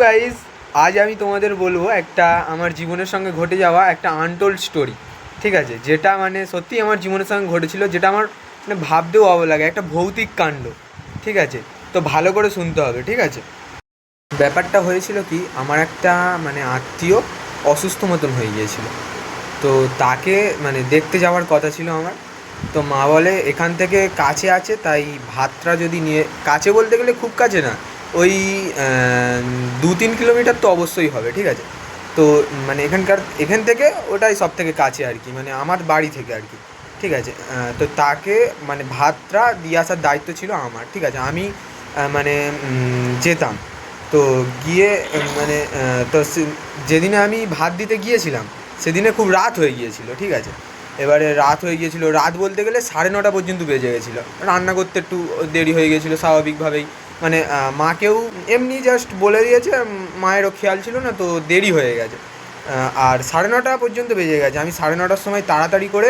Guys, আজ আমি তোমাদের বলবো একটা আমার জীবনের সঙ্গে ঘটে যাওয়া একটা আনটোল্ড স্টোরি। ঠিক আছে, যেটা মানে সত্যি আমার জীবনের সঙ্গে ঘটেছিল, যেটা আমার মানে ভাবতেও অবাক লাগে, একটা ভৌতিক কাণ্ড। ঠিক আছে, তো ভালো করে শুনতে হবে। ঠিক আছে, ব্যাপারটা হয়েছিল কি, আমার একটা মানে আত্মীয় অসুস্থ মতন হয়ে গিয়েছিল। তো তাকে মানে দেখতে যাওয়ার কথা ছিল আমার। তো মা বলে এখান থেকে কাছে আছে, তাই ভাতটা যদি নিয়ে, কাছে বলতে গেলে খুব কাছে না, ওই 2-3 কিলোমিটার তো অবশ্যই হবে। ঠিক আছে, তো মানে এখান থেকে ওটাই সব থেকে কাছে আর কি, মানে আমার বাড়ি থেকে আর কি। ঠিক আছে, তো তাকে মানে ভাতটা দিয়ে আসার দায়িত্ব ছিল আমার। ঠিক আছে, আমি মানে যেতাম। তো গিয়ে মানে যেদিনে আমি ভাত দিতে গিয়েছিলাম, সেদিনে খুব রাত হয়ে গিয়েছিল। ঠিক আছে, এবারে রাত হয়ে গিয়েছিলো, রাত বলতে গেলে 9:30 পর্যন্ত বেজে গেছিলো। রান্না করতে একটু দেরি হয়ে গেছিলো স্বাভাবিকভাবেই। মানে মাকেও এমনি জাস্ট বলে দিয়েছে, মায়েরও খেয়াল ছিল না, তো দেরি হয়ে গেছে। আর 9:30 পর্যন্ত বেজে গেছে। আমি 9:30টার সময় তাড়াতাড়ি করে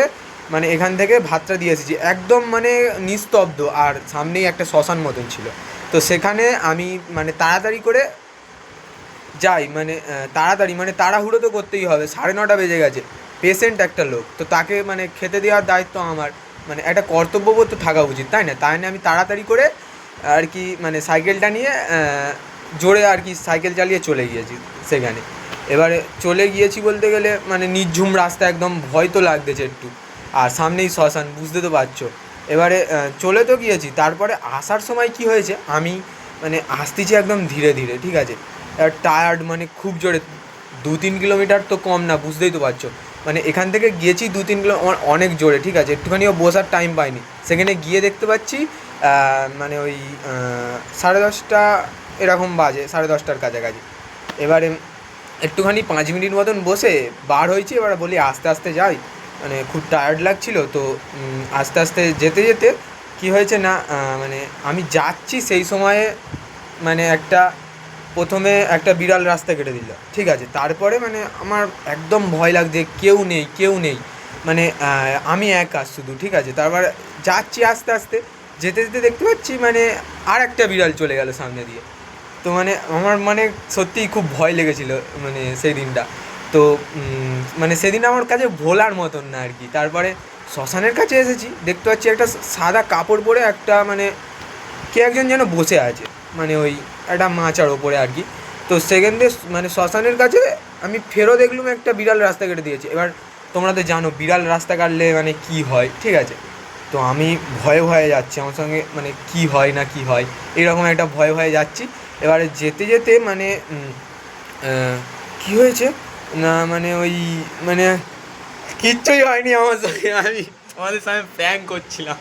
মানে এখান থেকে ভাতটা দিয়ে এসেছি, একদম মানে নিস্তব্ধ, আর সামনেই একটা শ্মশান মতন ছিল। তো সেখানে আমি মানে তাড়াতাড়ি করে যাই, মানে তাড়াতাড়ি মানে তাড়াহুড়ো তো করতেই হবে, 9:30 বেজে গেছে। পেশেন্ট একটা লোক, তো তাকে মানে খেতে দেওয়ার দায়িত্ব আমার, মানে একটা কর্তব্যবোধ তো থাকা উচিত, তাই না? তাই না, আমি তাড়াতাড়ি করে আর কি মানে সাইকেলটা নিয়ে জোরে আর কি সাইকেল চালিয়ে চলে গিয়েছি সেখানে। এবারে চলে গিয়েছি বলতে গেলে মানে নির্ঝুম রাস্তা, একদম ভয় তো লাগতেছে একটু, আর সামনেই শ্মশান, বুঝতে তো পারছো। এবারে চলে তো গিয়েছি, তারপরে আসার সময় কি হয়েছে, আমি মানে আসতেছি একদম ধীরে ধীরে। ঠিক আছে, টায়ার্ড মানে খুব জোরে, 2-3 কিলোমিটার তো কম না, বুঝতেই তো পারছো। মানে এখান থেকে গিয়েছি 2-3 কিলো, অনেক জোরে। ঠিক আছে, একটুখানিও বসার টাইম পাইনি। সেখানে গিয়ে দেখতে পাচ্ছি মানে ওই 10:30 এরকম বাজে, 10:30টার কাছাকাছি। এবারে একটুখানি 5 মিনিট মতন বসে বার হয়েছি। এবারে বলি আস্তে আস্তে যাই, মানে খুব টায়ার্ড লাগছিল। তো আস্তে আস্তে যেতে যেতে কী হয়েছে না, মানে আমি যাচ্ছি সেই সময়ে মানে প্রথমে একটা বিড়াল রাস্তা কেটে দিল। ঠিক আছে, তারপরে মানে আমার একদম ভয় লাগছে, কেউ নেই কেউ নেই, মানে আমি একা শুধু। ঠিক আছে, তারপর যাচ্ছি আস্তে আস্তে, যেতে যেতে দেখতে পাচ্ছি মানে আর একটা বিড়াল চলে গেল সামনে দিয়ে। তো মানে আমার মানে সত্যিই খুব ভয় লেগেছিল মানে সেই দিনটা। তো মানে সেদিন আমার কাছে ভোলার মতন না আর কি। তারপরে শ্মশানের কাছে এসেছি, দেখতে পাচ্ছি একটা সাদা কাপড় পরে একটা মানে কে একজন যেন বসে আছে, মানে ওই একটা মাচার ওপরে আর কি। তো সেখান দিয়ে মানে শ্মশানের কাছে আমি ফেরও দেখলুম একটা বিড়াল রাস্তা কেটে দিয়েছে। এবার তোমরা তো জানো বিড়াল রাস্তা কাটলে মানে কি হয়। ঠিক আছে, তো আমি ভয়ে ভয়ে যাচ্ছি, আমার সঙ্গে মানে কি হয় না কি হয়, এরকম একটা ভয়ে ভয়ে যাচ্ছি। এবারে যেতে যেতে মানে কী হয়েছে না, মানে ওই মানে কিচ্ছুই হয়নি আমার সঙ্গে, আমি তোমাদের সঙ্গে প্র্যাঙ্ক করছিলাম।